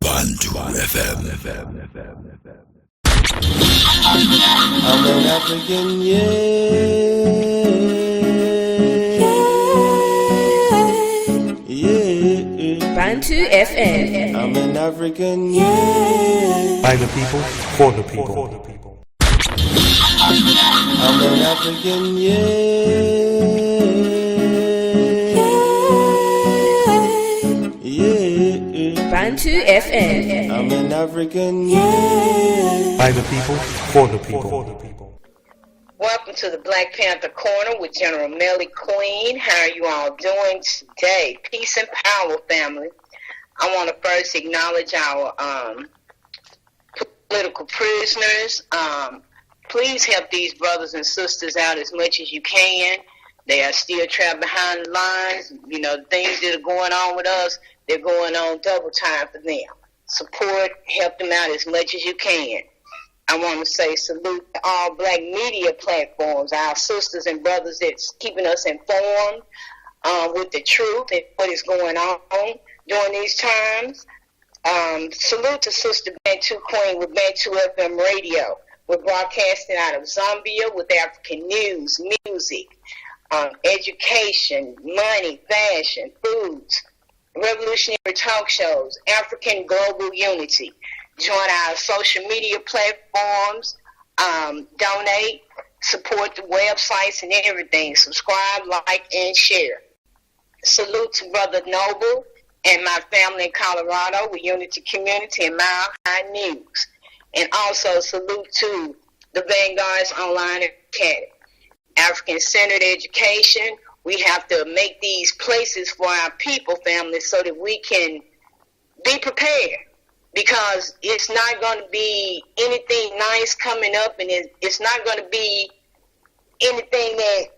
Bantu FM. I'm an African, yeah. Bantu FM. I'm an African, By the people, for the people. I'm an African, yeah. Bantu FM. I'm an African, By the people, for the people. Welcome to the Black Panther Corner with General Mellie Queen. How are you all doing today? Peace and power, family. I want to first acknowledge our political prisoners. Please help these brothers and sisters out as much as you can. They are still trapped behind the lines. You know, the things that are going on with us, they're going on double time for them. Support, help them out as much as you can. I want to say salute to all black media platforms, our sisters and brothers that's keeping us informed with the truth and what is going on during these times. Salute to Sister Bantu Queen with Bantu FM Radio. We're broadcasting out of Zambia with African news, music, education, money, fashion, foods, revolutionary talk shows, African global unity. Join our social media platforms, donate, support the websites and everything. Subscribe, like, and share. Salute to Brother Noble and my family in Colorado with Unity Community and Mile High News. And also salute to the Vanguard's Online Academy. African-centered education. We have to make these places for our people, family, so that we can be prepared. Because it's not going to be anything nice coming up, and it's not going to be anything that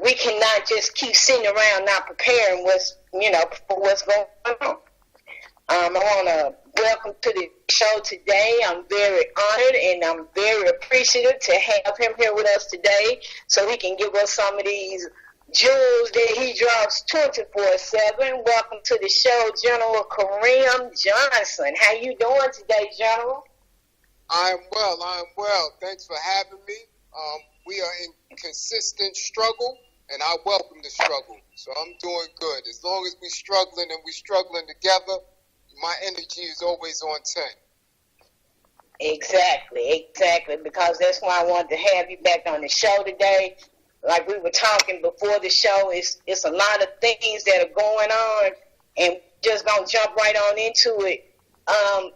we cannot just keep sitting around not preparing for what's going on. I want to welcome to the show today. I'm very honored and I'm very appreciative to have him here with us today so he can give us some of these jewels that he drops 24/7. Welcome to the show, General Karim Johnson. How you doing today, General? I'm well. Thanks for having me. We are in consistent struggle, and I welcome the struggle. So I'm doing good. As long as we're struggling and we're struggling together, my energy is always on 10. Exactly. Because that's why I wanted to have you back on the show today. Like we were talking before the show, it's a lot of things that are going on, and just gonna jump right on into it. Our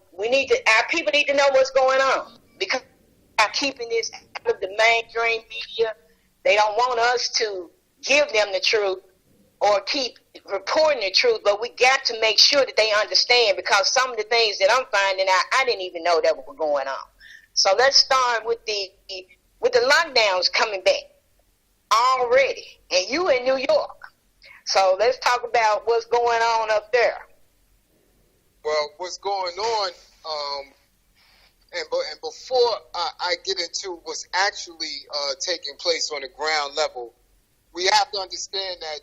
people need to know what's going on, because by keeping this out of the mainstream media, they don't want us to give them the truth or keep reporting the truth, but we got to make sure that they understand, because some of the things that I'm finding out, I didn't even know that were going on. So let's start with the lockdowns coming back already, and you in New York. So let's talk about what's going on up there. Well, what's going on, and before I get into what's actually taking place on the ground level, we have to understand that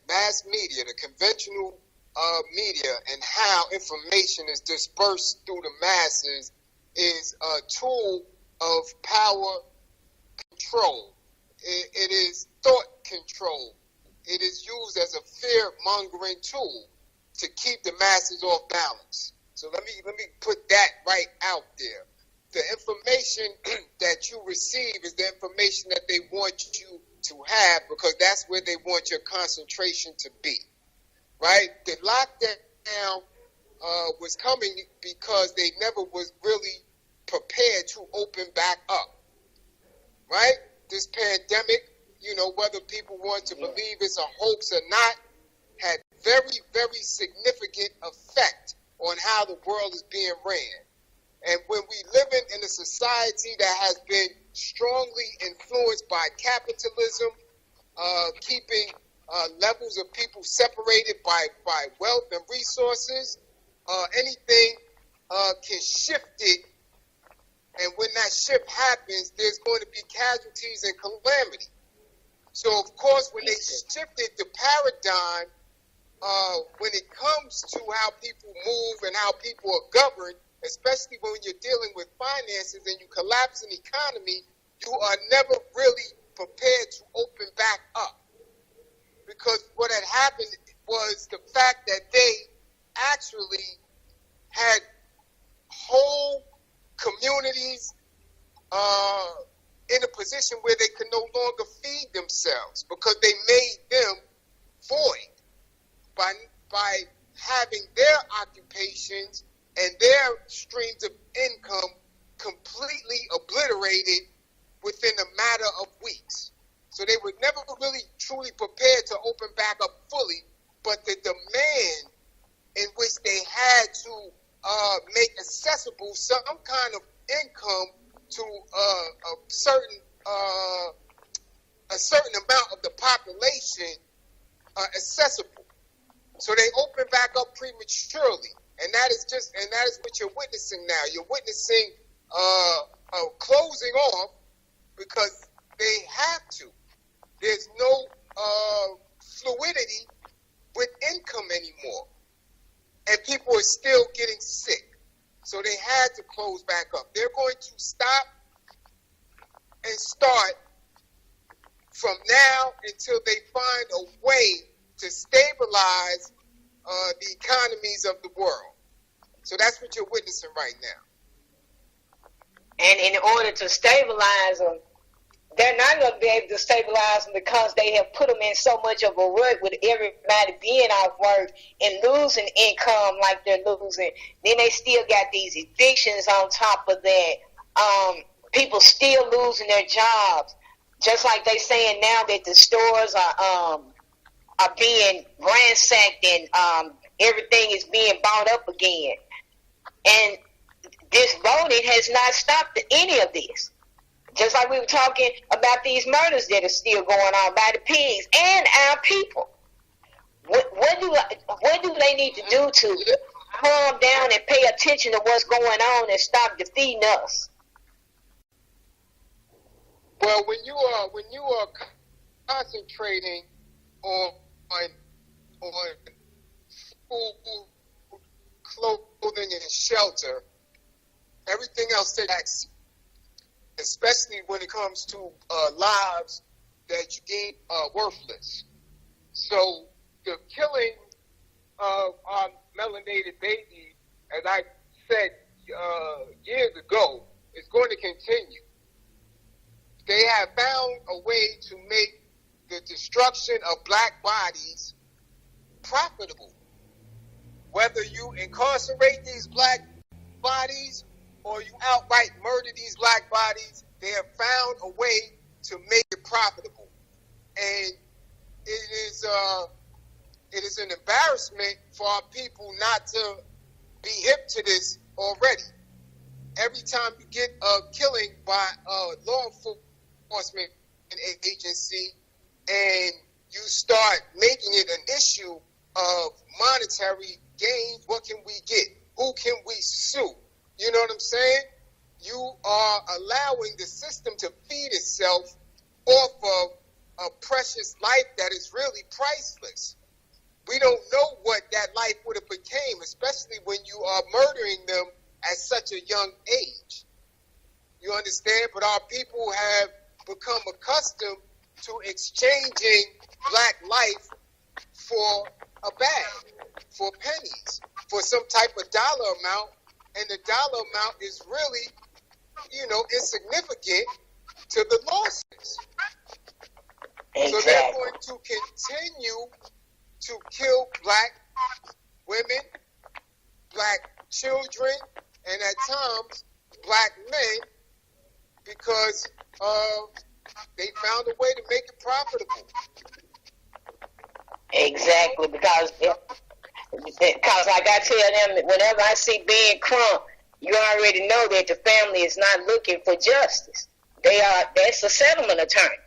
mass media, the conventional media, and how information is dispersed through the masses is a tool of power control. It is thought control. It is used as a fear-mongering tool to keep the masses off balance. So let me put that right out there. The information that you receive is the information that they want you to have, because that's where they want your concentration to be, right? The lockdown was coming because they never was really prepared to open back up, right? This pandemic, whether people want to believe it's a hoax or not, had very, very significant effect on how the world is being ran. And when we living in a society that has been strongly influenced by capitalism, keeping levels of people separated by wealth and resources, anything can shift it. And when that shift happens, there's going to be casualties and calamity. So, of course, when they shifted the paradigm when it comes to how people move and how people are governed, especially when you're dealing with finances and you collapse an economy, you are never really prepared to open back up. Because what had happened was the fact that they actually had whole communities in a position where they could no longer feed themselves because they made them void by having their occupations and their streams of income completely obliterated within a matter of weeks. So they were never really truly prepared to open back up fully, but the demand in which they had to make accessible some kind of income to a certain amount of the population accessible. So they open back up prematurely, and that is what you're witnessing now. You're witnessing a closing off because they have to. There's no fluidity with income anymore, and people are still getting sick. So they had to close back up. They're going to stop and start from now until they find a way to stabilize the economies of the world. So that's what you're witnessing right now. And in order to stabilize them, they're not going to be able to stabilize them because they have put them in so much of a rut with everybody being off work and losing income like they're losing. Then they still got these evictions on top of that. People still losing their jobs. Just like they saying now that the stores are being ransacked and everything is being bought up again. And this voting has not stopped any of this. Just like we were talking about these murders that are still going on by the pigs and our people. What do they need to do to calm down and pay attention to what's going on and stop defeating us? Well, when you are concentrating on food, clothing, and shelter, everything else takes, especially when it comes to lives that you deem worthless. So the killing of our melanated babies, as I said years ago, is going to continue. They have found a way to make the destruction of black bodies profitable. Whether you incarcerate these black bodies or you outright murder these black bodies, they have found a way to make it profitable. And it is an embarrassment for our people not to be hip to this already. Every time you get a killing by a law enforcement agency and you start making it an issue of monetary gains, what can we get? Who can we sue? You know what I'm saying? You are allowing the system to feed itself off of a precious life that is really priceless. We don't know what that life would have became, especially when you are murdering them at such a young age. You understand? But our people have become accustomed to exchanging black life for a bag, for pennies, for some type of dollar amount, and the dollar amount is really, insignificant to the losses. Exactly. So they're going to continue to kill black women, black children, and at times black men because they found a way to make it profitable. Exactly, because like I tell them, whenever I see Ben Crump, you already know that the family is not looking for justice. That's a settlement attorney.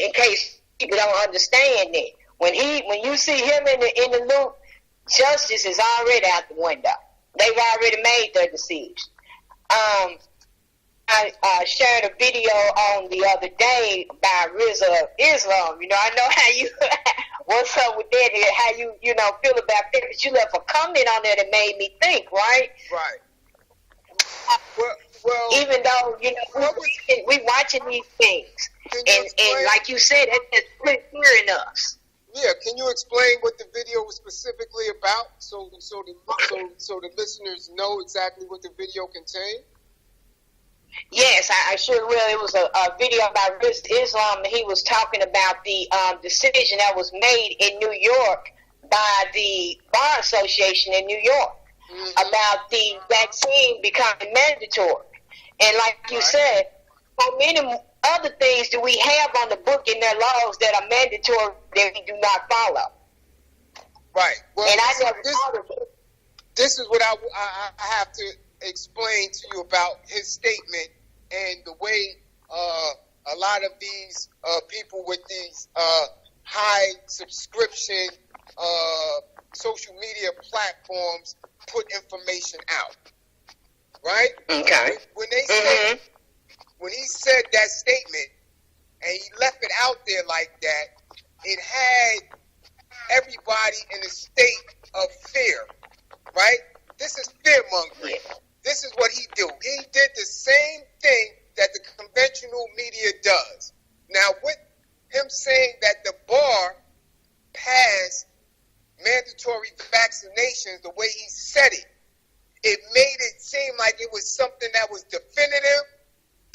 In case people don't understand that, when you see him in the loop, justice is already out the window. They've already made their decision. I shared a video on the other day by Rizza Islam. I know how you what's up with that? And how you know feel about that? But you left a comment on there that made me think, right? Right. Well, Even though we watching these things, and like you said, it's split fear in us. yeah, can you explain what the video was specifically about, so the listeners know exactly what the video contained? Yes, I sure will. It was a video about Islam, and he was talking about the decision that was made in New York by the Bar Association in New York about the vaccine becoming mandatory. And like you said, how many other things do we have on the book in their laws that are mandatory that we do not follow? Right. Well, and I never thought of it. This is what I have to explain to you about his statement and the way a lot of these people with these high subscription social media platforms put information out. Right? Okay. When they said, when he said that statement and he left it out there like that, it had everybody in a state of fear. Right? This is fear mongering. This is what he do. He did the same thing that the conventional media does. Now, with him saying that the bar passed mandatory vaccinations the way he said it, it made it seem like it was something that was definitive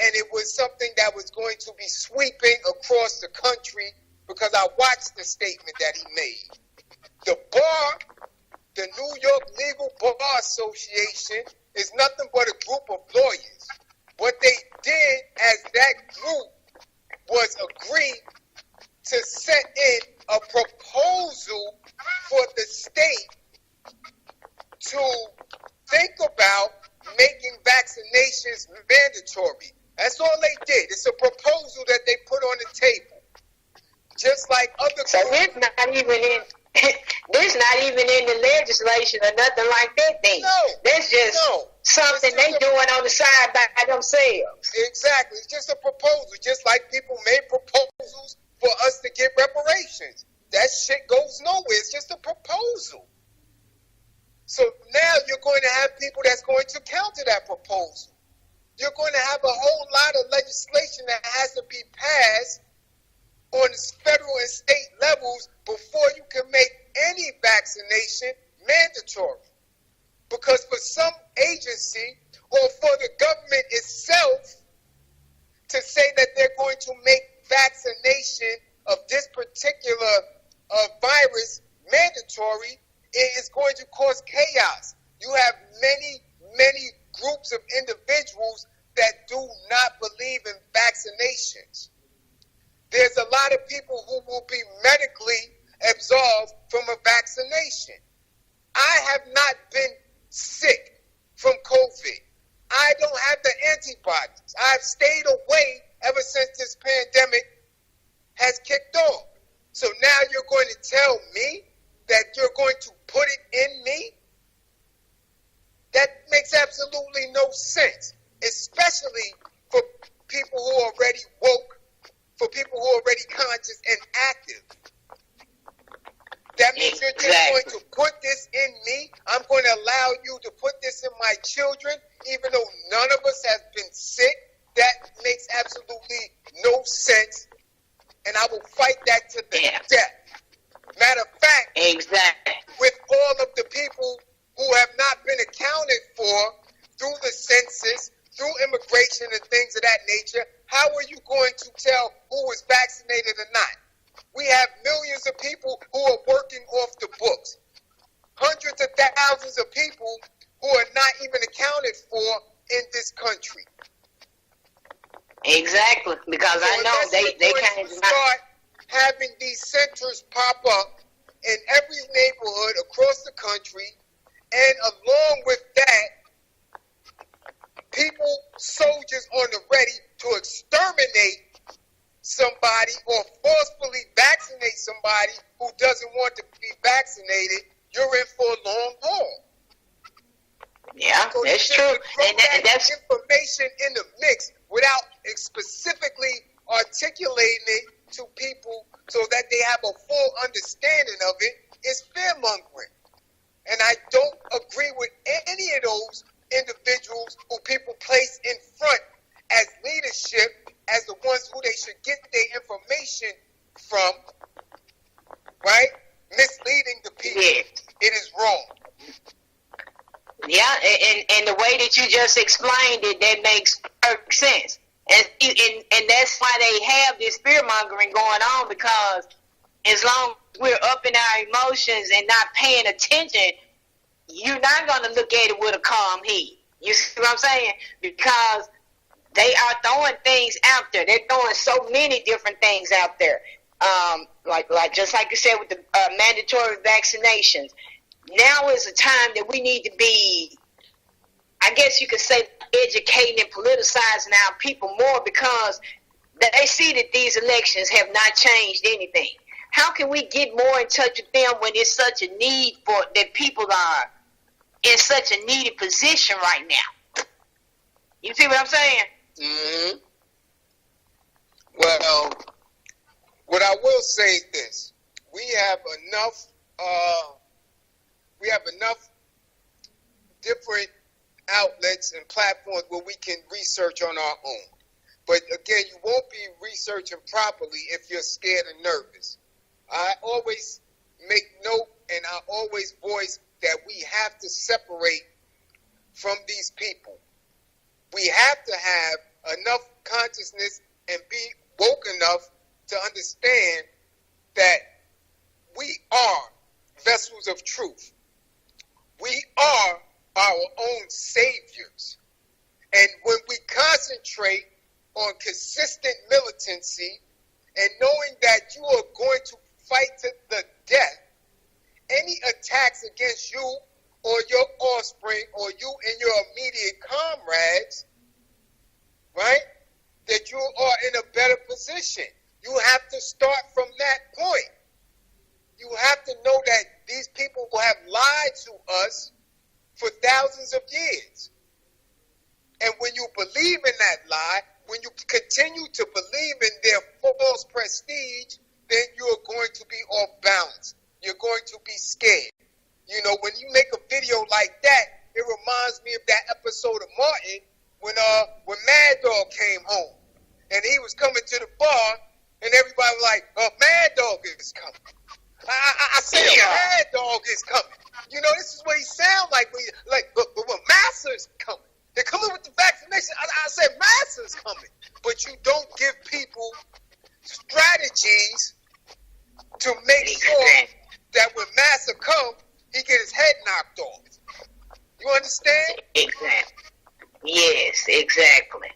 and it was something that was going to be sweeping across the country, because I watched the statement that he made. The bar, the New York Legal Bar Association, is nothing but a group of lawyers. What they did as that group was agree to set in a proposal for the state to think about making vaccinations mandatory. That's all they did. It's a proposal that they put on the table. Just like other So groups. this not even in the legislation or nothing like that thing. No. That's just something they doing on the side by themselves. Exactly. It's just a proposal. Just like people made proposals for us to get reparations. That shit goes nowhere. It's just a proposal. So now you're going to have people that's going to counter that proposal. You're going to have a whole lot of legislation that has to be passed on the federal and state levels before you can make any vaccination mandatory. Because for some agency or for the government itself to say that they're going to make vaccination of this particular virus mandatory, it is going to cause chaos. You have many groups of individuals that do not believe in vaccinations. There's a lot of people who will be medically absolved from a vaccination. I have not been sick from COVID. I don't have the antibodies. I've stayed away ever since this pandemic has kicked off. So now you're going to tell me that you're going to put it in me? That makes absolutely no sense, especially for people who are already woke, for people who are already conscious and active. That means you're just going to put this in me. I'm going to allow you to put this in my children, even though none of us has been sick. That makes absolutely no sense, and I will fight that to the death. Matter of fact, with all of the people who have not been accounted for through the census, through immigration and things of that nature, how are you going to tell who is vaccinated or not? We have millions of people who are working off the books. Hundreds of thousands of people who are not even accounted for in this country. Exactly, because So I know they kind of start having these centers pop up in every neighborhood across the country, and along with that, people, soldiers on the ready to exterminate somebody or forcefully vaccinate somebody who doesn't want to be vaccinated. You're in for a long haul. Yeah, So that's you true. just And that's information in the mix without specifically articulating it to people so that they have a full understanding of it is fear-mongering. And I don't agree with any of those individuals who people place in front as leadership, as the ones who they should get their information from, right? Misleading the people. Yeah. It is wrong. Yeah, and the way that you just explained it, that makes perfect sense. And that's why they have this fear-mongering going on, because as long as we're up in our emotions and not paying attention, you're not going to look at it with a calm head. You see what I'm saying? Because they are throwing things out there. They're throwing so many different things out there. Like just like you said with the mandatory vaccinations. Now is a time that we need to be, I guess you could say, educating and politicizing our people more, because they see that these elections have not changed anything. How can we get more in touch with them when it's such a need for that people are in such a needed position right now? You see what I'm saying? Mm-hmm. Well, what I will say is this: we have enough different outlets and platforms where we can research on our own. But again, you won't be researching properly if you're scared and nervous. I always make note and I always voice that we have to separate from these people. We have to have enough consciousness and be woke enough to understand that we are vessels of truth. We are our own saviors. And when we concentrate on consistent militancy and knowing that you are going to fight to the death, any attacks against you or your offspring or you and your immediate comrades, right, that you are in a better position. You have to start from that point. You have to know that these people will have lied to us for thousands of years. And when you believe in that lie, when you continue to believe in their false prestige, then you're going to be off balance. You're going to be scared. You know, when you make a video like that, it reminds me of that episode of Martin when Mad Dog came home. And he was coming to the bar, and everybody was like, Mad Dog is coming. I said, Mad Dog is coming. You know, this is what he sound like when Master's coming. They're coming with the vaccination. I said, Master's coming. But you don't give people strategies to make sure that when Master comes, he get his head knocked off. You understand? Exactly. Yes, exactly.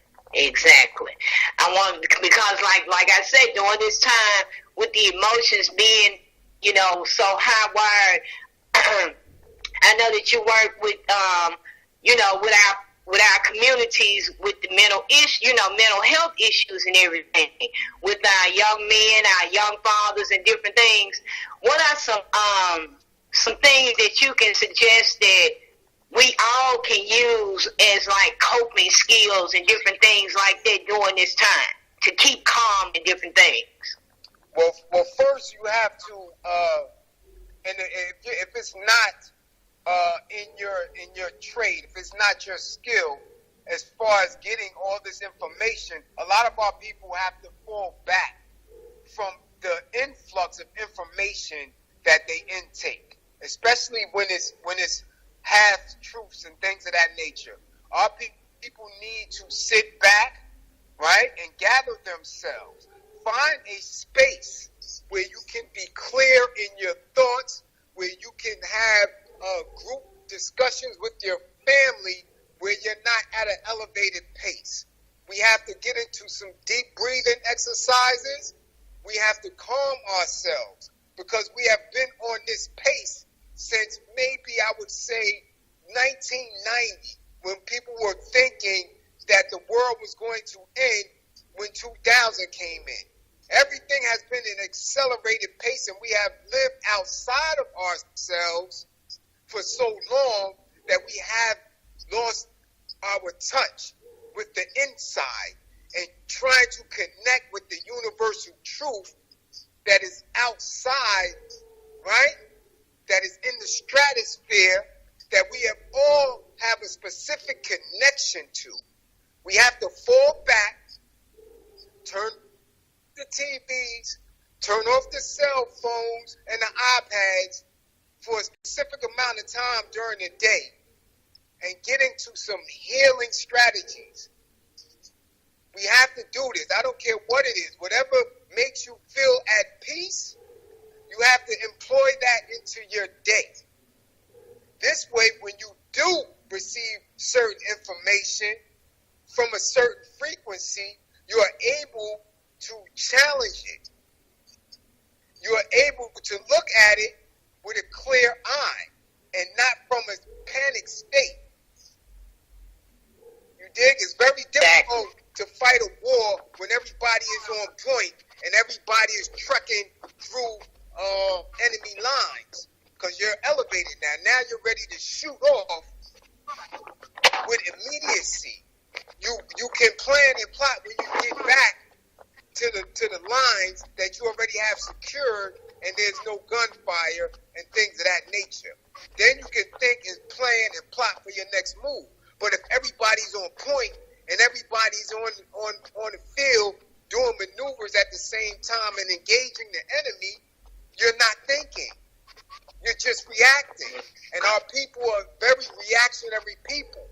I want, because like I said, during this time with the emotions being, you know, so high wired, I know that you work with, you know, with our communities with the mental health issues and everything, with our young men, our young fathers, and different things. What are some things that you can suggest that we all can use as like coping skills and different things like that during this time to keep calm and different things? Well, first you have to, and if it's not in your trade, if it's not your skill, as far as getting all this information, a lot of our people have to fall back from the influx of information that they intake, especially when it's half-truths and things of that nature. Our people need to sit back, right, and gather themselves. Find a space where you can be clear in your thoughts, where you can have group discussions with your family where you're not at an elevated pace. We have to get into some deep breathing exercises. We have to calm ourselves because we have been on this pace since maybe I would say 1990, when people were thinking that the world was going to end when 2000 came in. Everything has been an accelerated pace, and we have lived outside of ourselves for so long that we have lost our touch with the inside and trying to connect with the universal truth a specific connection to. We have to fall back, turn the TVs, turn off the cell phones and the iPads for a specific amount of time during the day and get into some healing strategies. We have to do this. I don't care what it is. Whatever makes you feel at peace, you have to employ that into your day. This way, when you do receive certain information from a certain frequency, you are able to challenge it. You are able to look at it with a clear eye and not from a panic state. You dig? It's very difficult to fight a war when everybody is on point and everybody is trekking through enemy lines because you're elevated now. Now you're ready to shoot off with immediacy. You can plan and plot when you get back to the lines that you already have secured and there's no gunfire and things of that nature. Then you can think and plan and plot for your next move. But if everybody's on point and everybody's on the field doing maneuvers at the same time and engaging the enemy, you're not thinking. You're just reacting. And our people are very reactionary people.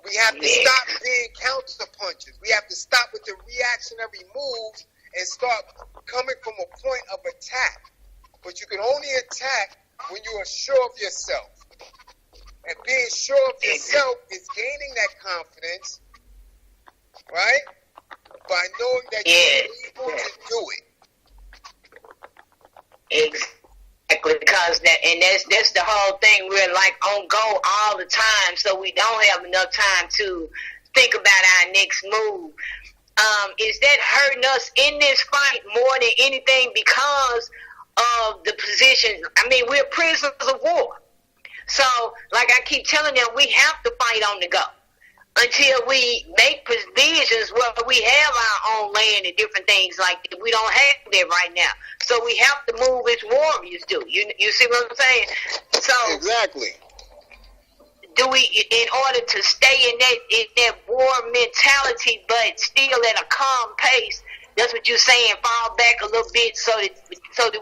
We have to stop being counter punchers. We have to stop with the reactionary moves and start coming from a point of attack. But you can only attack when you are sure of yourself. And being sure of yourself is gaining that confidence, right? By knowing that you're able to do it. Exactly, because that's the whole thing. We're like on go all the time, so we don't have enough time to think about our next move. Is that hurting us in this fight more than anything because of the position? I mean, we're prisoners of war. So, like I keep telling them, we have to fight on the go until we make provisions where we have our own land and different things like that. We don't have that right now. So we have to move as warriors do. You see what I'm saying? So exactly. Do we, in order to stay in that war mentality, but still at a calm pace, that's what you're saying, fall back a little bit so that we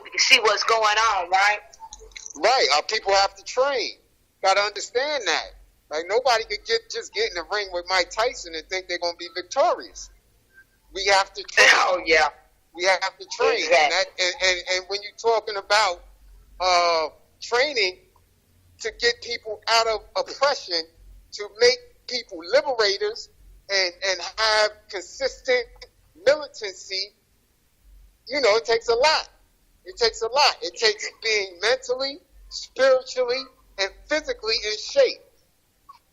can see what's going on, right? Right. Our people have to train. Got to understand that. Like, nobody could just get in the ring with Mike Tyson and think they're going to be victorious. We have to train. Oh, yeah. We have to train. Exactly. And when you're talking about training to get people out of oppression, to make people liberators and have consistent militancy, it takes a lot. It takes a lot. It takes being mentally, spiritually, and physically in shape.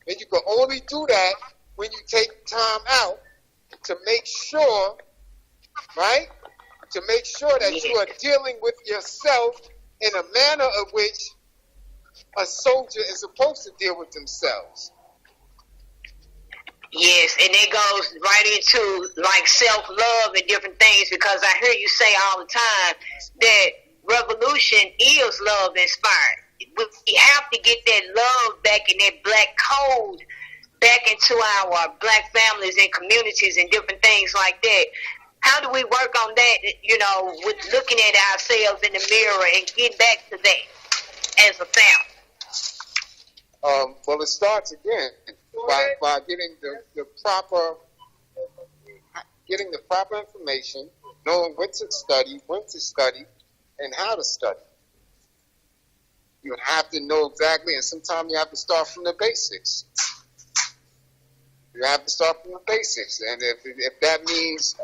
And you can only do that when you take time out to make sure, right? To make sure that you are dealing with yourself in a manner of which a soldier is supposed to deal with themselves. Yes, and it goes right into like self-love and different things, because I hear you say all the time that revolution is love inspired. We have to get that love back and that black code back into our black families and communities and different things like that. How do we work on that, with looking at ourselves in the mirror and get back to that as a family? Well, it starts again by getting the proper information, knowing what to study, when to study, and how to study. You have to know exactly, and sometimes you have to start from the basics. You have to start from the basics, and if that means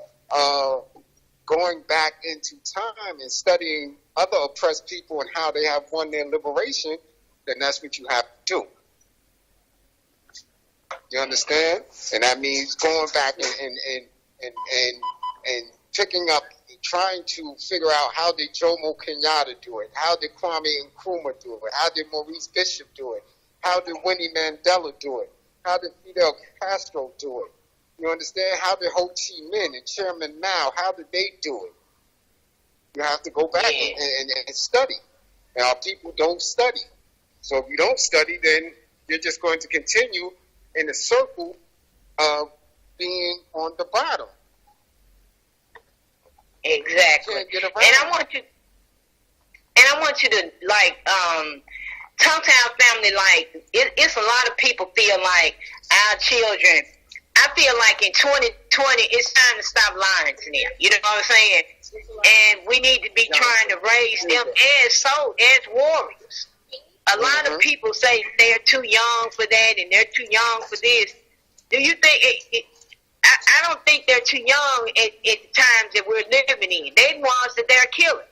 going back into time and studying other oppressed people and how they have won their liberation, then that's what you have to do. You understand? And that means going back and picking up, trying to figure out how did Jomo Kenyatta do it? How did Kwame Nkrumah do it? How did Maurice Bishop do it? How did Winnie Mandela do it? How did Fidel Castro do it? You understand? How did Ho Chi Minh and Chairman Mao, how did they do it? You have to go back and study. And our people don't study. So if you don't study, then you're just going to continue in the circle of being on the bottom. Exactly. Can't get around. And I want you to talk to our family like it's a lot of people feel like our children. I feel like in 2020 it's time to stop lying to them. You know what I'm saying? And we need to be trying to raise them as warriors. A lot of people say they're too young for that and they're too young for this. Do you think I don't think they're too young at the times that we're living in. They're the ones that they're killing.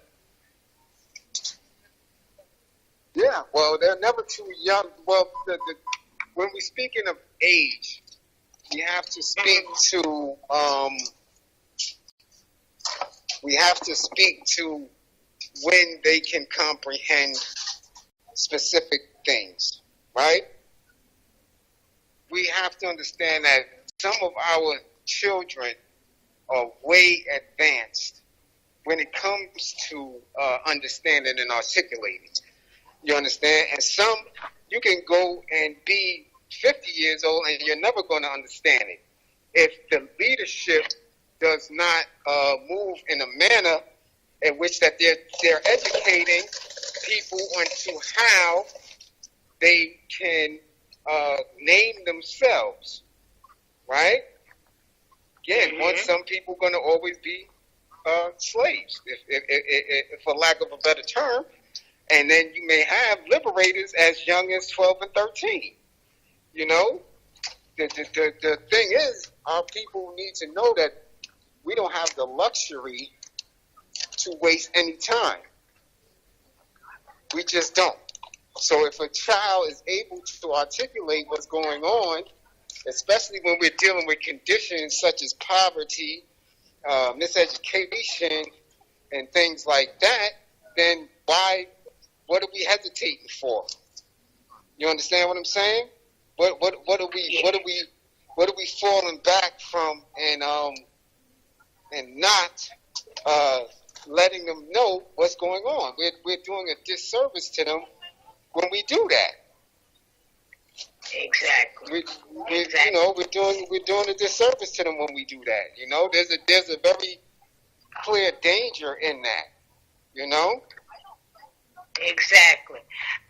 Yeah, well, they're never too young. Well, when we're speaking of age, we have to speak to when they can comprehend specific things, right? We have to understand that some of our children are way advanced when it comes to understanding and articulating. You understand? And some, you can go and be 50 years old and you're never going to understand it. If the leadership does not move in a manner in which that they're educating people onto how they can name themselves, right? Again, some people going to always be slaves, if for lack of a better term. And then you may have liberators as young as 12 and 13. You know, the thing is, our people need to know that we don't have the luxury to waste any time. We just don't. So if a child is able to articulate what's going on, especially when we're dealing with conditions such as poverty, miseducation, and things like that, then what are we hesitating for? You understand what I'm saying? What are we falling back from and not letting them know what's going on? We're doing a disservice to them when we do that. Exactly. You know, we're doing a disservice to them when we do that. You know, there's a very clear danger in that. You know. Exactly.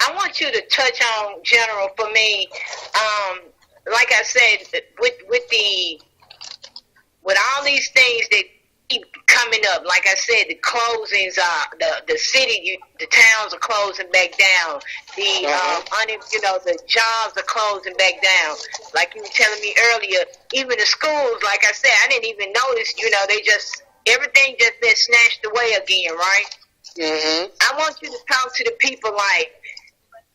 I want you to touch on, General, for me. Like I said, with all these things that keep coming up, like I said, the closings are the towns are closing back down. The jobs are closing back down. Like you were telling me earlier, even the schools, like I said, I didn't even notice. You know, everything just been snatched away again, right? Mm-hmm. I want you to talk to the people like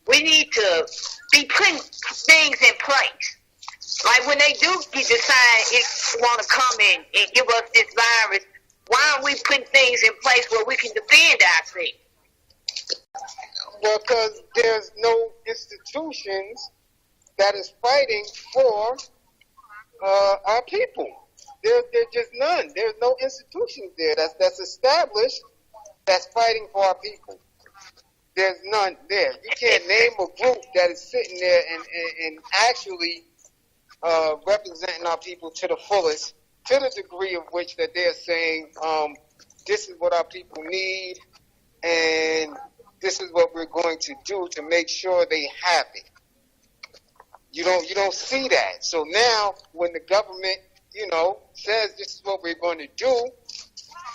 we need to be putting things in place. Like when they do decide they want to come in and give us this virus, why aren't we putting things in place where we can defend ourselves? Well, because there's no institutions that is fighting for our people. There's just none. There's no institutions there that's established that's fighting for our people. There's none there. You can't name a group that is sitting there and actually representing our people to the fullest, to the degree of which that they're saying, this is what our people need, and this is what we're going to do to make sure they have it. You don't see that. So now, when the government, says this is what we're going to do,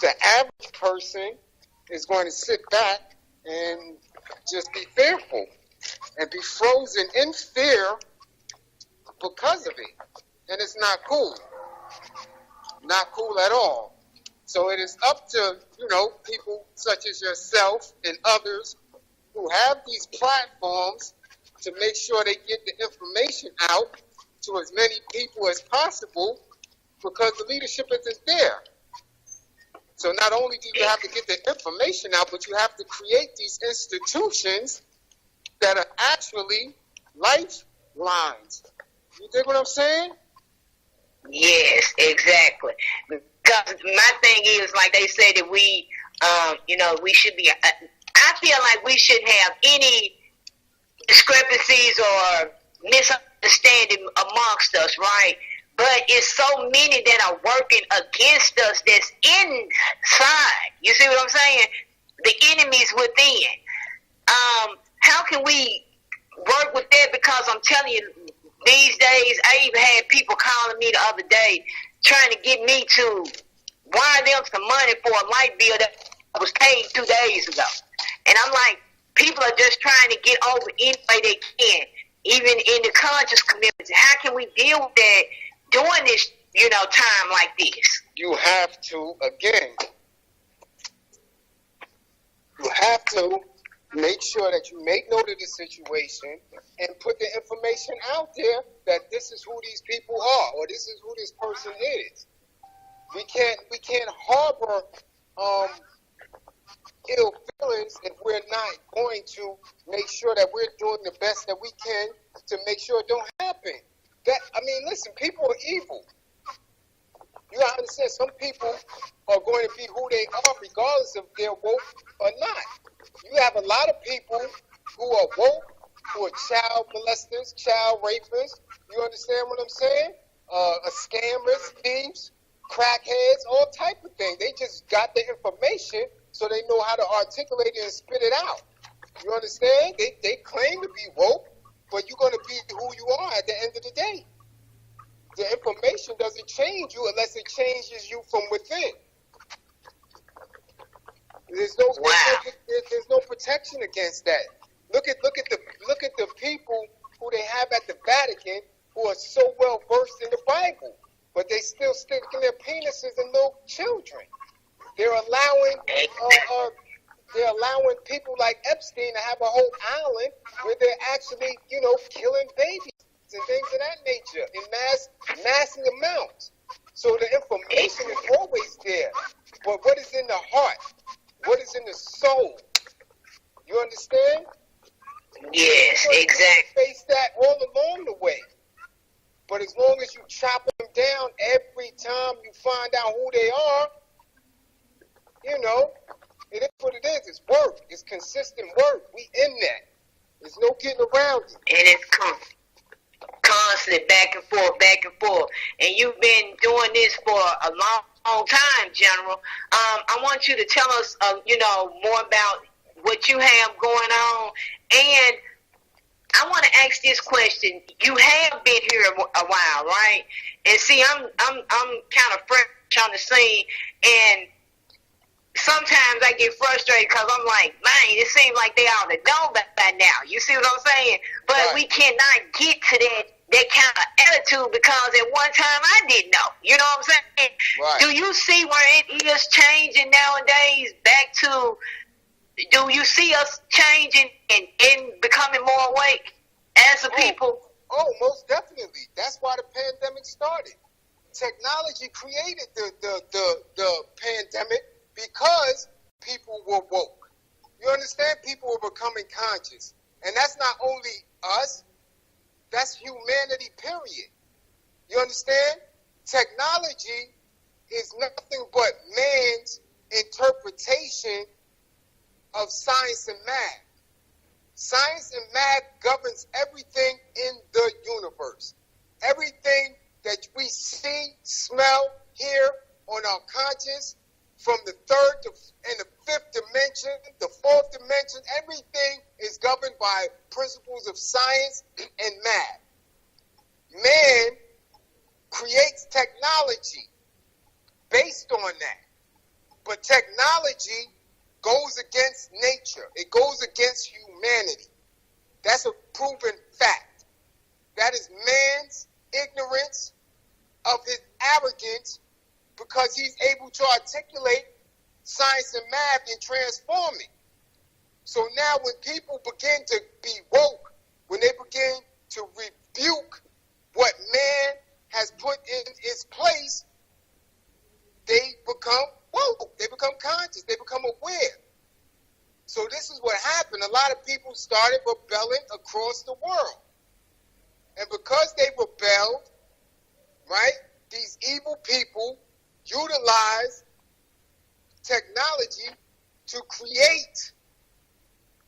the average person is going to sit back and just be fearful and be frozen in fear because of it. And it's not cool. Not cool at all. So it is up to, people such as yourself and others who have these platforms to make sure they get the information out to as many people as possible, because the leadership isn't there. So not only do you have to get the information out, but you have to create these institutions that are actually lifelines. You dig what I'm saying? Yes, exactly. Because my thing is, like they said, that we should be. I feel like we shouldn't have any discrepancies or misunderstanding amongst us, right? But it's so many that are working against us that's inside. You see what I'm saying? The enemy's within. How can we work with that? Because I'm telling you, these days, I even had people calling me the other day trying to get me to wire them some money for a light bill that was paid 2 days ago. And I'm like, people are just trying to get over any way they can, even in the conscious community. How can we deal with that during this, time like this? You have to, again, make sure that you make note of the situation and put the information out there that this is who these people are, or this is who this person is. We can't harbor ill feelings if we're not going to make sure that we're doing the best that we can to make sure it don't happen. Listen, people are evil. You gotta understand, some people are going to be who they are regardless if they're woke or not. You have a lot of people who are woke, who are child molesters, child rapists. You understand what I'm saying? Scammers, thieves, crackheads, all type of things. They just got the information so they know how to articulate it and spit it out. You understand? They claim to be woke, but you're going to be who you are at the end of the day. The information doesn't change you unless it changes you from within. There's no protection against that. Look at the people who they have at the Vatican who are so well versed in the Bible, but they still sticking their penises in little children. They're allowing people like Epstein to have a whole island where they're actually, killing babies and things of that nature in massing amounts. So the information is always there. But what is in the heart? What is in the soul? You understand? Yes, exactly. Face that all along the way. But as long as you chop them down every time you find out who they are, it is what it is. It's work. It's consistent work. We in that. There's no getting around it. And it's constantly back and forth. And you've been doing this for a long time, General. I want you to tell us, more about what you have going on. And I want to ask this question. You have been here a while, right? And see, I'm kind of fresh on the scene, and sometimes I get frustrated because I'm like, man, it seems like they ought to know by now. You see what I'm saying? But right. We cannot get to that kind of attitude because at one time I didn't know. You know what I'm saying? Right. Do you see where it is changing nowadays back to, do you see us changing and becoming more awake as a people? Oh, most definitely. That's why the pandemic started. Technology created the pandemic because people were woke. You understand? People were becoming conscious. And that's not only us, that's humanity, period. You understand? Technology is nothing but man's interpretation of science and math. Science and math governs everything in the universe. Everything that we see, smell, hear on our conscious, from the third and the fifth dimension, the fourth dimension, everything is governed by principles of science and math. Man creates technology based on that. But technology goes against nature. It goes against humanity. That's a proven fact. That is man's ignorance of his arrogance, because he's able to articulate science and math and transform it. So now when people begin to be woke, when they begin to rebuke what man has put in its place, they become woke. They become conscious. They become aware. So this is what happened. A lot of people started rebelling across the world. And because they rebelled, right, these evil people utilize technology to create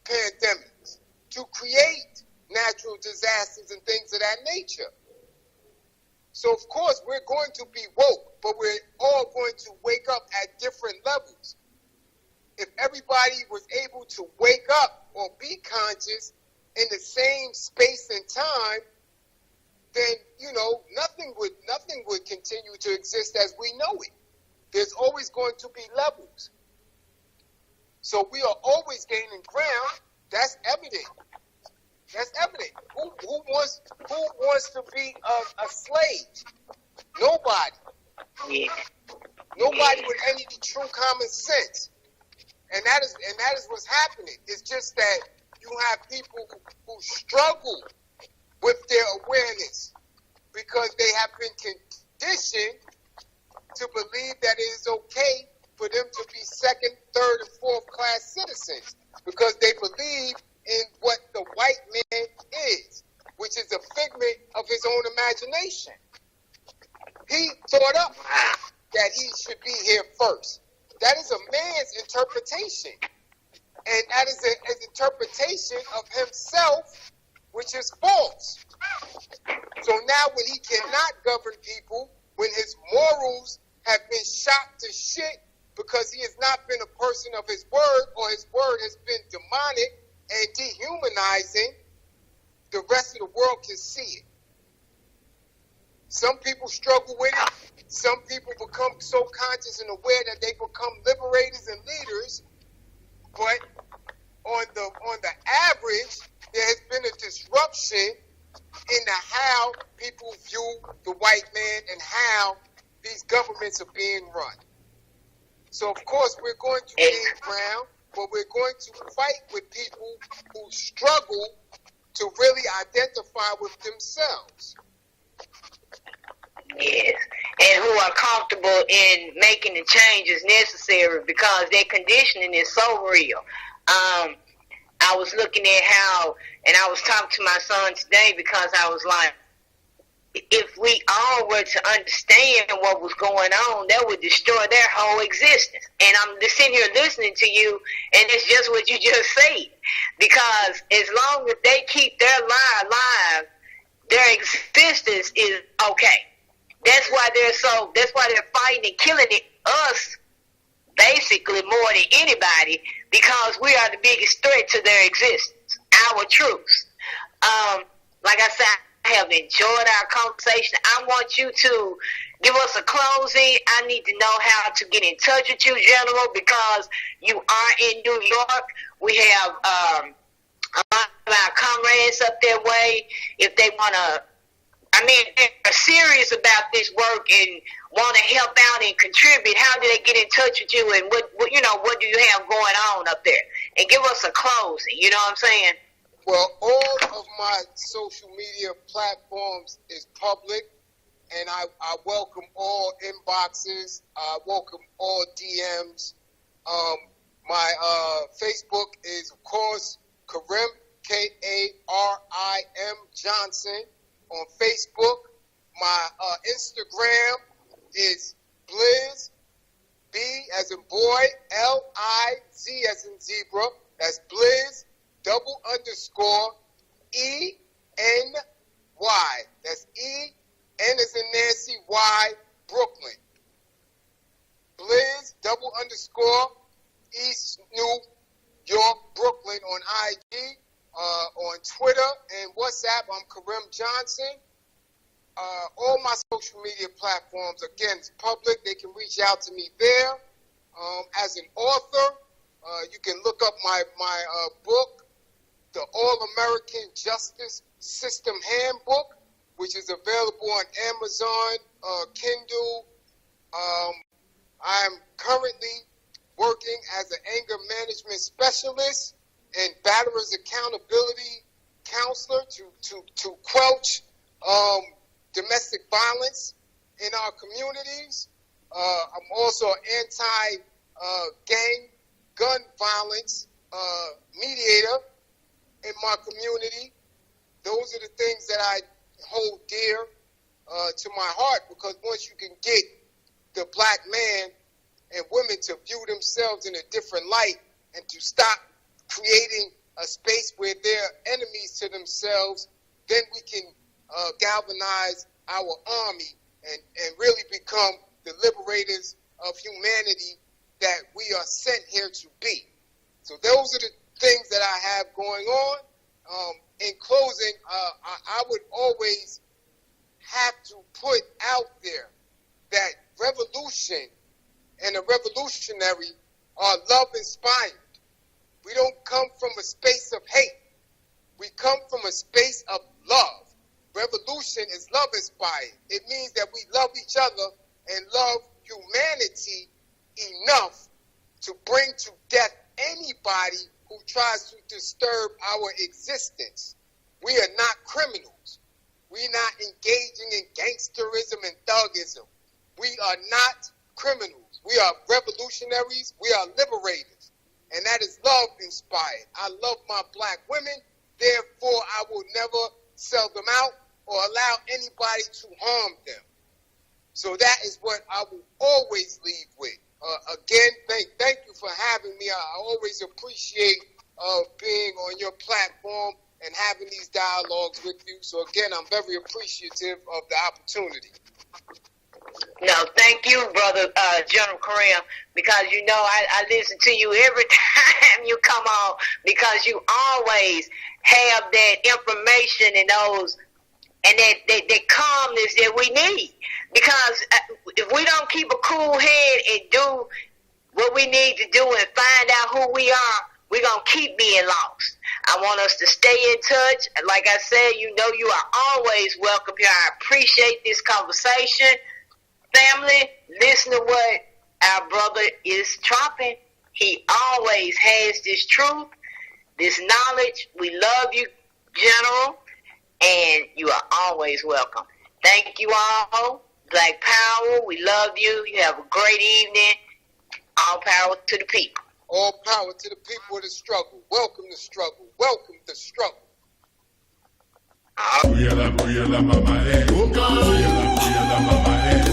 pandemics, to create natural disasters and things of that nature. So, of course, we're going to be woke, but we're all going to wake up at different levels. If everybody was able to wake up or be conscious in the same space and time, then, you know, nothing would continue to exist as we know it. There's always going to be levels. So we are always gaining ground. That's evident. That's evident. Who wants to be a slave? Nobody. Yeah. Nobody with any true common sense. And that is what's happening. It's just that you have people who struggle with their awareness because they have been conditioned to believe that it is okay for them to be second, third, and fourth class citizens because they believe in what the white man is, which is a figment of his own imagination. He thought up that he should be here first. That is a man's interpretation. And that is an interpretation of himself, which is false. So now when he cannot govern people, when his morals have been shot to shit because he has not been a person of his word, or his word has been demonic and dehumanizing, the rest of the world can see it. Some people struggle with it. Some people become so conscious and aware that they become liberators and leaders. But on the average, there has been a disruption in how people view the white man and how these governments are being run. So, of course, we're going to gain ground, but we're going to fight with people who struggle to really identify with themselves. Yes, and who are comfortable in making the changes necessary because their conditioning is so real. I was looking at how, and I was talking to my son today because I was like, if we all were to understand what was going on, that would destroy their whole existence. And I'm just sitting here listening to you, and it's just what you just said. Because as long as they keep their lie alive, their existence is okay. That's why they're fighting and killing us basically more than anybody, because we are the biggest threat to their existence, our truths. Like I said, I have enjoyed our conversation. I want you to give us a closing. I need to know how to get in touch with you, General, because you are in New York. We have a lot of our comrades up their way. If they want to, they're serious about this work and want to help out and contribute. How do they get in touch with you, and what do you have going on up there? And give us a closing. You know what I'm saying? Well, all of my social media platforms is public, and I welcome all inboxes. I welcome all DMs. My Facebook is, of course, Karim, Karim Johnson on Facebook. My Instagram is Blizz, B as in boy, L-I-Z as in zebra. That's Blizz, _E-N-Y. That's E-N as in Nancy, Y, Brooklyn. Blizz, _East New York, Brooklyn on IG. On Twitter and WhatsApp, I'm Karim Johnson. All my social media platforms, again, it's public. They can reach out to me there. As an author, you can look up my book, The All-American Justice System Handbook, which is available on Amazon, Kindle. I'm currently working as an anger management specialist and batterers accountability counselor to quelch domestic violence in our communities. I'm also an anti-gang gun violence mediator in my community. Those are the things that I hold dear to my heart, because once you can get the black man and women to view themselves in a different light and to stop creating a space where they're enemies to themselves, then we can galvanize our army and really become the liberators of humanity that we are sent here to be. So those are the things that I have going on. In closing, I would always have to put out there that revolution and a revolutionary are love-inspired. We don't come from a space of hate. We come from a space of love. Revolution is love-inspired. It means that we love each other and love humanity enough to bring to death anybody who tries to disturb our existence. We are not criminals. We're not engaging in gangsterism and thugism. We are not criminals. We are revolutionaries. We are liberators. And that is love inspired. I love my black women. Therefore, I will never sell them out or allow anybody to harm them. So that is what I will always leave with. Again, thank you for having me. I always appreciate being on your platform and having these dialogues with you. So again, I'm very appreciative of the opportunity. No, thank you, brother General Karim, because you know I listen to you every time you come on, because you always have that information and those and that calmness that we need. Because if we don't keep a cool head and do what we need to do and find out who we are, we're going to keep being lost. I want us to stay in touch. Like I said, you know you are always welcome here. I appreciate this conversation. Family, listen to what our brother is dropping. He always has this truth, this knowledge. We love you, General, and you are always welcome. Thank you all. Black Power, we love you. You have a great evening. All power to the people. All power to the people of the struggle. Welcome the struggle. Welcome the struggle. Booyah la mama, eh. Booyah la mama, eh.